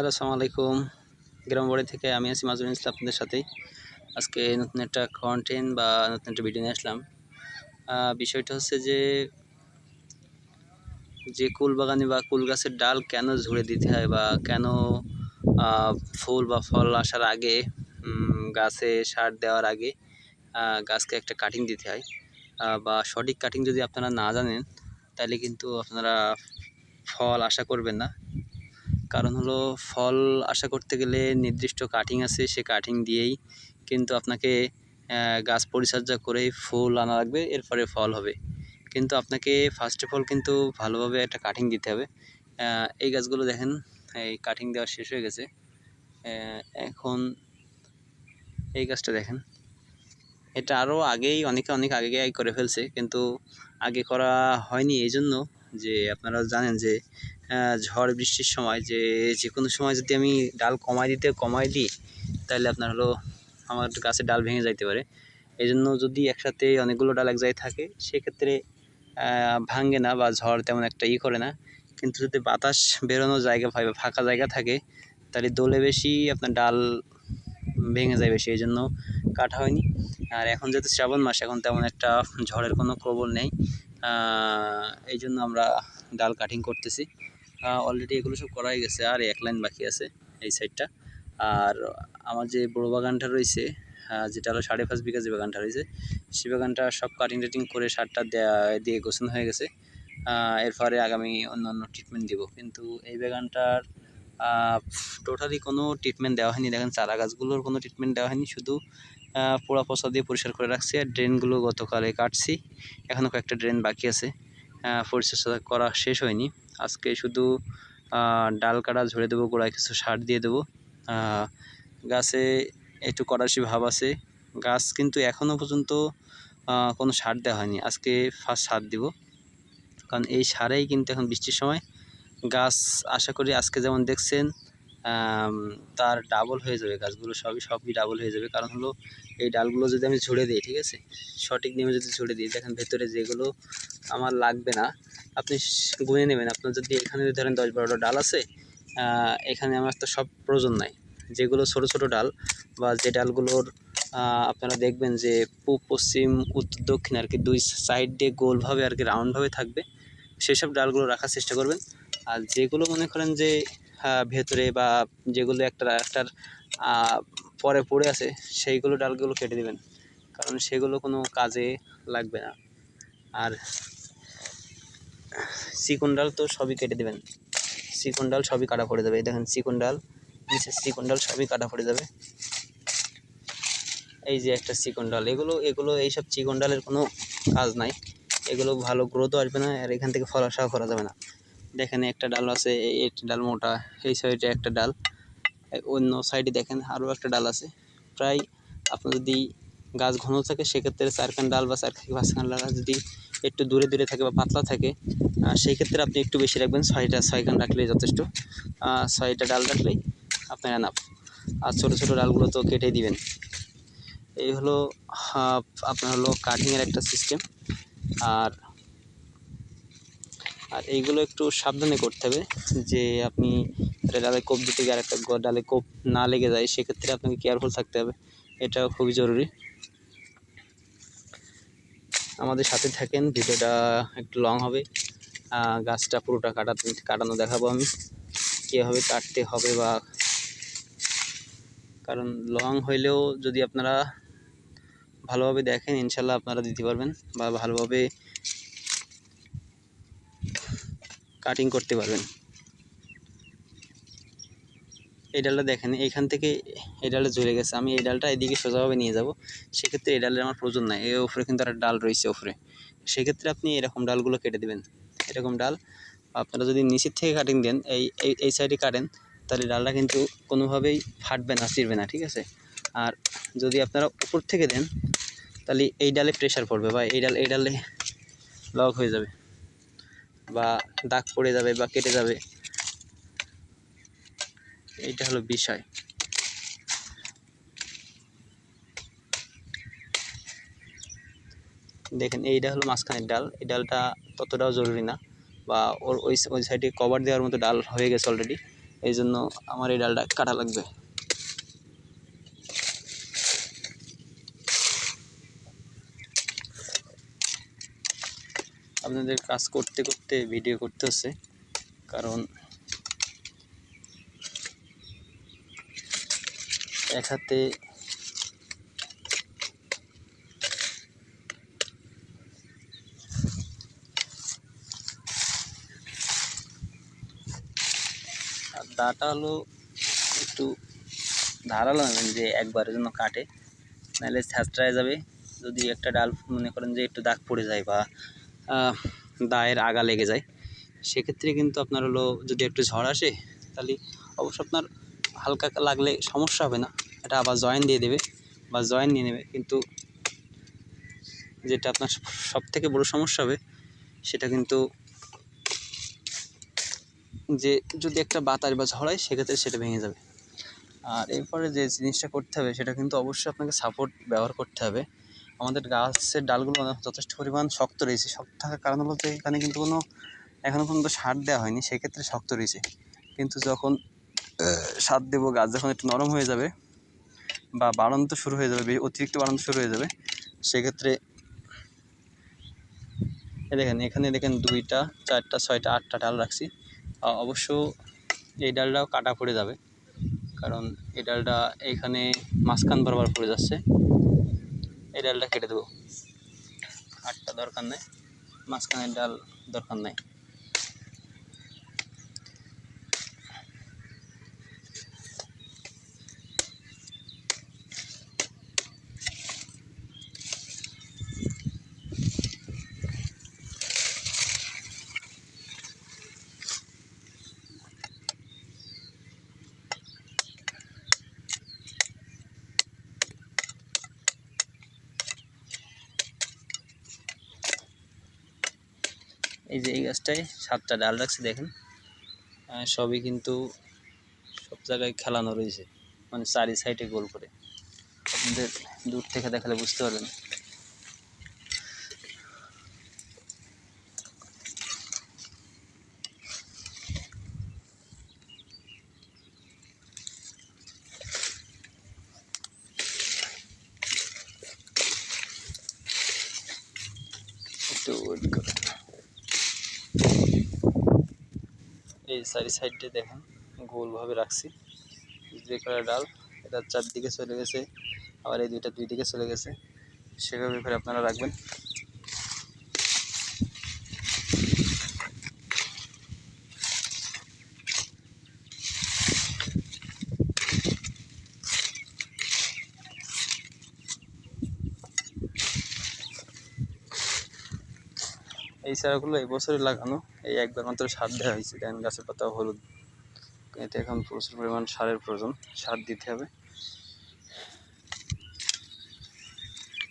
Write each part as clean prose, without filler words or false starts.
Hello, আসসালামু আলাইকুম। গ্রামবাড়ি থেকে আমি আছি মাজুরুল ইসলাম আপনাদের সাথেই। আজকে নতুন একটা কন্টেন্ট বা নতুন একটা ভিডিও নিয়ে আসলাম। বিষয়টা হচ্ছে যে কুল বাগানে বা কুল গাছের ডাল কেন ঝুড়ে দিতে হয় বা কেন ফুল বা ফল আসার আগে গাছে সার দেওয়ার আগে গাছকে একটা কাটিং দিতে হয় বা সঠিক কাটিং যদি আপনারা না জানেন তাহলে কিন্তু আপনারা ফল আশা করবেন না। কারণ হলো ফল আশা করতে গেলে নির্দিষ্ট কাটিং আছে, সে কাটিং দিয়েই কিন্তু আপনাকে গাছ পরিচর্যা করেই ফুল আনা লাগবে, এরপরে ফল হবে। কিন্তু আপনাকে ফার্স্ট অফ অল কিন্তু ভালোভাবে একটা কাটিং দিতে হবে। এই গাছগুলো দেখেন, এই কাটিং দেওয়া শেষ হয়ে গেছে। এখন এই গাছটা দেখেন, এটা আরও আগেই অনেক আগে করে ফেলছে, কিন্তু আগে করা হয়নি এই জন্য যে আপনারা জানেন যে ঝড় বৃষ্টির সময় যে কোনো সময় যদি আমি ডাল কমাই দিই তাহলে আপনার হলো আমার গাছের ডাল ভেঙে যাইতে পারে। এই জন্য যদি একসাথে অনেকগুলো ডাল এক জায়গায় থাকে সেক্ষেত্রে ভাঙে না বা ঝড় তেমন একটা করে না। কিন্তু যদি বাতাস বেরোনোর জায়গা পায় বা ফাঁকা জায়গা থাকে তাহলে দোলে বেশি আপনার ডাল ভেঙে যায় বেশি, এই জন্য কাটা হয়নি। আর এখন যেহেতু শ্রাবণ মাস, এখন তেমন একটা ঝড়ের কোনো প্রবল নেই, এই জন্য আমরা ডাল কাটিং করতেছি। অলরেডি এগুলো সব করাই গেছে, আর এক লাইন বাকি আছে এই সাইডটা। আর আমার যে বড়ো বাগানটা রয়েছে, যেটা হলো 5.5 বিঘা যে বাগানটা রয়েছে, সেই বাগানটা সব কাটিং টাটিং করে সারটা দিয়ে গোছানো হয়ে গেছে। এরপরে আগামী অন্যান্য ট্রিটমেন্ট দিব, কিন্তু এই বাগানটার টোটালি কোনো ট্রিটমেন্ট দেওয়া হয়নি। দেখেন চারা গাছগুলোর কোনো ট্রিটমেন্ট দেওয়া হয়নি, শুধু পোড়া পচা দিয়ে পরিষ্কার করে রাখছি। আর ড্রেনগুলো গতকালে কাটছি, এখনও কয়েকটা ড্রেন বাকি আছে, পরিচর্যা করা শেষ হয়নি। আজকে শুধু ডাল কাটা ঝরে দেবো, গোড়ায় কিছু সার দিয়ে দেবো। গাছে একটু কড়াশি ভাব আছে, গাছ কিন্তু এখনও পর্যন্ত কোনো সার দেওয়া হয়নি। আজকে ফার্স্ট সার দিব, কারণ এই সারেই কিন্তু এখন বৃষ্টির সময় গাছ আশা করি আজকে যেমন দেখছেন তার ডাবল হয়ে যাবে, গাছগুলো সবই ডাবল হয়ে যাবে। কারণ হলো এই ডালগুলো যদি আমি ঝুড়ে দিই, ঠিক আছে, সঠিক নিয়মে যদি ঝুড়ে দিই, দেখেন ভেতরে যেগুলো আমার লাগবে না আপনি গুনে নেবেন। আপনার যদি এখানে ধরেন 10-12টা ডাল আছে, এখানে আমার তো সব প্রয়োজন নাই। যেগুলো ছোট ছোট ডাল বা যে ডালগুলোর আপনারা দেখবেন যে পূব পশ্চিম উত্তর দক্ষিণ আর কি দুই সাইড দিয়ে গোলভাবে আর কি রাউন্ডভাবে থাকবে, সেসব ডালগুলো রাখার চেষ্টা করবেন। আর যেগুলো মনে করেন যে ভেতরে বা যেগুলো একটার পরে পড়ে আছে, সেইগুলো ডালগুলো কেটে দেবেন, কারণ সেগুলো কোনো কাজে লাগবে না। আর চিকন ডাল তো সবই কেটে দেবেন, চিকন ডাল সবই কাটা পড়ে যাবে। দেখেন চিকন ডাল, নিচে চিকন ডাল সবই কাটা পড়ে যাবে। এই যে একটা চিকন ডাল, এগুলো এইসব চিকন ডালের কোনো কাজ নাই, এগুলো ভালো গ্রোথও আসবে না, আর এখান থেকে ফল আশাও করা যাবে না। দেখেন একটা ডাল আছে, এই ডাল মোটা, এই সাইডে একটা ডাল, অন্য সাইডে দেখেন আরও একটা ডাল আছে। প্রায় আপনার যদি গাছ ঘন থাকে সেক্ষেত্রে 4খান ডাল বা 4 থেকে 5খান ডাল, যদি একটু দূরে দূরে থাকে বা পাতলা থাকে সেই ক্ষেত্রে আপনি একটু বেশি রাখবেন, 6খান রাখলেই যথেষ্ট। 6টা ডাল রাখলেই আপনার এনাফ। আর ছোটো ছোটো ডালগুলো তো কেটে দিবেন। এই হলো আপনার হলো কাটিংয়ের একটা সিস্টেম। আর এইগুলো একটু সাবধানে করতে হবে, যে আপনি ডালে কোপ দিতে গিয়ে আরেকটা ডালে কোপ না লেগে যায়, সেক্ষেত্রে আপনাকে কেয়ারফুল থাকতে হবে, এটাও খুবই জরুরি। আমাদের সাথে থাকেন, ভিডিওটা একটু লং হবে, গাছটা পুরোটা কাটানো দেখাবো আমি কীভাবে কাটতে হবে, বা কারণ লং হইলেও যদি আপনারা ভালোভাবে দেখেন ইনশাল্লাহ আপনারা দিতে পারবেন বা ভালোভাবে কাটিং করতে পারবেন। এই ডালটা দেখেন, এইখান থেকে এই ডালটা ঝরে গেছে, আমি এই ডালটা এদিকে সোজাভাবে নিয়ে যাব, সেক্ষেত্রে এই ডালের আমার প্রয়োজন নাই। এর উপরে কিন্তু একটা ডাল রয়েছে উপরে, সেক্ষেত্রে আপনি এরকম ডালগুলো কেটে দেবেন। এরকম ডাল আপনারা যদি নিচের থেকে কাটিং দেন, এই সাইডে কাটেন, তাহলে ডালটা কিন্তু কোনোভাবেই ফাটবে না, ছিঁড়বে না, ঠিক আছে। আর যদি আপনারা উপর থেকে দেন তাহলে এই ডালে প্রেশার পড়বে বা এই ডালে লক হয়ে যাবে বা দাগ পড়ে যাবে বা কেটে যাবে, এইটা হলো বিষয়। দেখেন এইটা হলো মাঝখানের ডাল, এই ডালটা ততটাও জরুরি না, বা ওই সাইডে কভার দেওয়ার মতো ডাল হয়ে গেছে অলরেডি। এই জন্য আমার এই ডালটা কাটা লাগবে। আপনাদের কাজ করতে করতে ভিডিও করতে হচ্ছে, কারণ এক হাতে আর দাটা হলো একটু ধারালো নেবেন যে একবারের জন্য কাটে, নাহলে ছ্যাঁচড়ায় যাবে। যদি একটা ডাল মনে করেন যে একটু দাগ পড়ে যায় বা দায়ের আগা লেগে যায়, সেক্ষেত্রে কিন্তু আপনার হলো যদি একটু ঝড় আসে তাহলে অবশ্য আপনার হালকা লাগলে সমস্যা হবে না, এটা আবার জয়েন দিয়ে দেবে বা জয়েন নিয়ে নেবে। কিন্তু যেটা আপনার সবথেকে বড় সমস্যা হবে সেটা কিন্তু যে যদি একটা বাতাস বা ঝড় হয় সেক্ষেত্রে সেটা ভেঙে যাবে। আর এরপরে যে জিনিসটা করতে হবে সেটা কিন্তু অবশ্যই আপনাকে সাপোর্ট ব্যবহার করতে হবে। আমাদের গাছের ডালগুলো যথেষ্ট পরিমাণ শক্ত রয়েছে। শক্ত থাকার কারণ হলো যে এখানে কিন্তু কোনো এখনও পর্যন্ত সার দেওয়া হয়নি, সেক্ষেত্রে শক্ত রয়েছে। কিন্তু যখন সার দেবো, গাছ যখন একটু নরম হয়ে যাবে বা বাড়ন্ত শুরু হয়ে যাবে, অতিরিক্ত বাড়ন্ত শুরু হয়ে যাবে, সেক্ষেত্রে এখানে দেখেন 2টা 4টা 6টা 8টা ডাল রাখছি। অবশ্য এই ডালটাও কাটা পড়ে যাবে, কারণ এই ডালটা এইখানে মাঝখান বরাবর পড়ে যাচ্ছে। এই ডালটা কেটে দেবো, 8টা দরকার নেই, মাঝখানের ডাল দরকার নেই। এই যে এই গাছটায় 7টা ডাল রাখছি দেখেন, সবই কিন্তু সব জায়গায় খেলানো রয়েছে, মানে চারি সাইডে গোল করে। আপনাদের দূর থেকে দেখালে বুঝতে পারবেন। একটু ওয়েট করে, এই চারি সাইডে দেখেন গোলভাবে রাখছি। যে কটা ডাল এটা 4 দিকে চলে গেছে, আবার এই 2টা 2 দিকে চলে গেছে, সেভাবে করে আপনারা রাখবেন। এই চারাগুলো এই বছরই লাগানো, এই একবার মাত্র সার দেওয়া হয়েছে, দেখেন গাছের পাতা হলুদ। এতে এখন প্রচুর পরিমাণ সারের প্রয়োজন, সার দিতে হবে।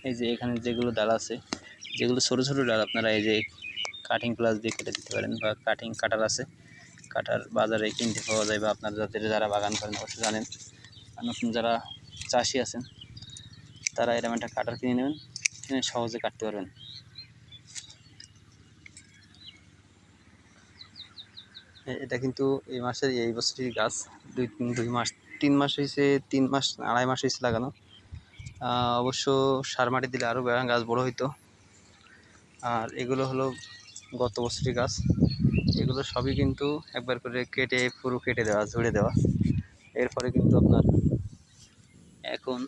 এই যে এখানে যেগুলো ডাল আছে, যেগুলো ছোটো ছোটো ডাল, আপনারা এই যে কাটিং প্লাস দিয়ে কেটে দিতে পারেন, বা কাটিং কাটার আছে, কাটার বাজারে কিনতে পাওয়া যায়, বা আপনার যারা বাগান করেন অবশ্যই জানেন। আর নতুন যারা চাষি আছেন তারা এরকম একটা কাটার কিনে নেবেন, কিনে সহজে কাটতে পারবেন। এটা কিন্তু এই মাসের এই বছরের গাছ, 3 মাস হয়েছে, 3 মাস 2.5 মাস হয়েছে লাগানো। অবশ্য সার মাটি দিলে আরও গাছ বড় হইতো। আর এগুলো হলো গত বছরের গাছ, এগুলো সবই কিন্তু একবার করে কেটে পুরো কেটে দেওয়া, ঝুড়ে দেওয়া। এরপরে কিন্তু আপনার এখন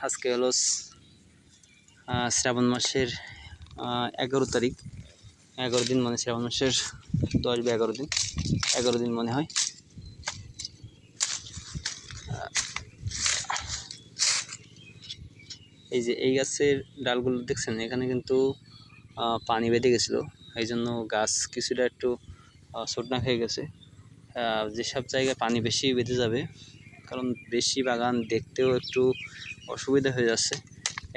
আজকে হলো শ্রাবণ মাসের 11 তারিখ, 11 দিন, মানে শ্রাবণ মাসের 10 বা 11 দিন, 11 দিন মনে হয়। এই যে এই গাছের ডালগুলো দেখছেন, এখানে কিন্তু পানি বেঁধে গেছিলো, এই জন্য গাছ কিছুটা একটু ছোটনা হয়ে গেছে। যেসব জায়গায় পানি বেশি বেঁধে যাবে, কারণ বেশি বাগান দেখতেও একটু অসুবিধা হয়ে যাচ্ছে,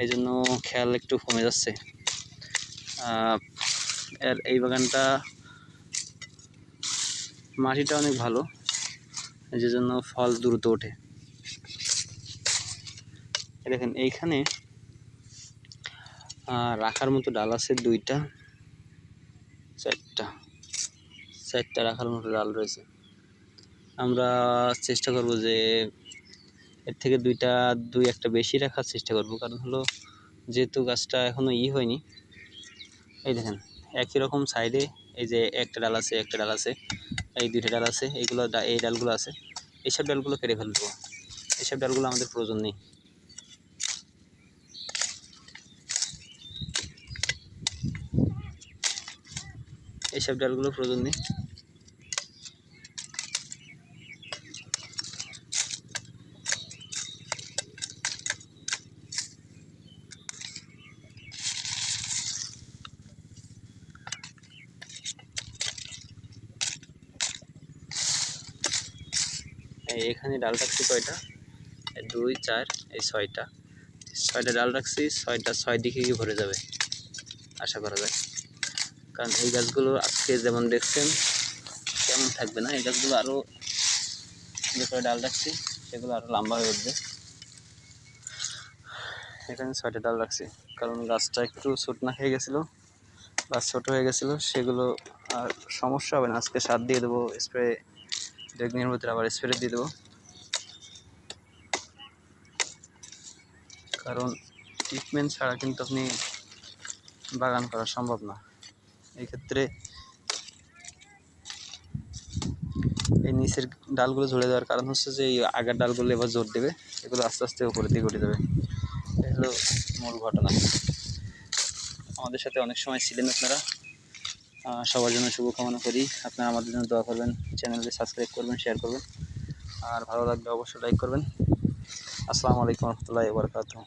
এই জন্য খেয়াল একটু কমে যাচ্ছে। আর এই বাগানটা মাটিটা অনেক ভালো, যে জন্য ফল দ্রুত ওঠে। দেখেন এইখানে রাখার মতো ডাল আছে 2টা 4টা রাখার মতো ডাল রয়েছে। আমরা চেষ্টা করব যে এর থেকে দুই একটা বেশি রাখার চেষ্টা করব, কারণ হলো যেহেতু গাছটা এখনও হয়নি। এই দেখেন একই রকম সাইডে এই যে একটা ডাল আছে, একটা ডাল আছে, এই দুইটা ডাল আছে, এইগুলো এই ডালগুলো আছে, এইসব ডালগুলো কেটে ফেলবো। এইসব ডালগুলো আমাদের প্রয়োজন নেই। এইসব ডালগুলো প্রয়োজন নেই। এখানে ডাল রাখছি কয়টা, 2 4 এই 6টা ডাল রাখছি। 6 দিকে গিয়ে ভরে যাবে আশা করা যায়, কারণ এই গাছগুলো আজকে যেমন দেখছেন তেমন থাকবে না। এই গাছগুলো আরও যে কয় ডাল রাখছি সেগুলো আরও লম্বা হয়ে উঠবে। এখানে 6টা ডাল রাখছি কারণ গাছটা একটু ছোট না হয়ে গেছিলো, গাছ ছোটো হয়ে গেছিলো, সেগুলো আর সমস্যা হবে না। আজকে সার দিয়ে দেবো, স্প্রে 2 দিনের ভিতরে আবার স্প্রে দিয়ে দেবো, কারণ ট্রিটমেন্ট ছাড়া কিন্তু আপনি বাগান করা সম্ভব না। এই ক্ষেত্রে এই নিচের ডালগুলো ঝরে দেওয়ার কারণ হচ্ছে যে এই আগের ডালগুলো এবার জোর দেবে, এগুলো আস্তে আস্তে উপরের দিকে উঠে যাবে। এই হলো মূল ঘটনা। আমাদের সাথে অনেক সময় ছিলেন আপনারা, সবার জন্য শুভকামনা করি। আপনারা আমাদের জন্য দোয়া করবেন, চ্যানেলটি সাবস্ক্রাইব করবেন, শেয়ার করবেন, আর ভালো লাগলে অবশ্যই লাইক করবেন। আসসালামু আলাইকুম রহমতুল্লাহি ওয়া বারাকাতুহু।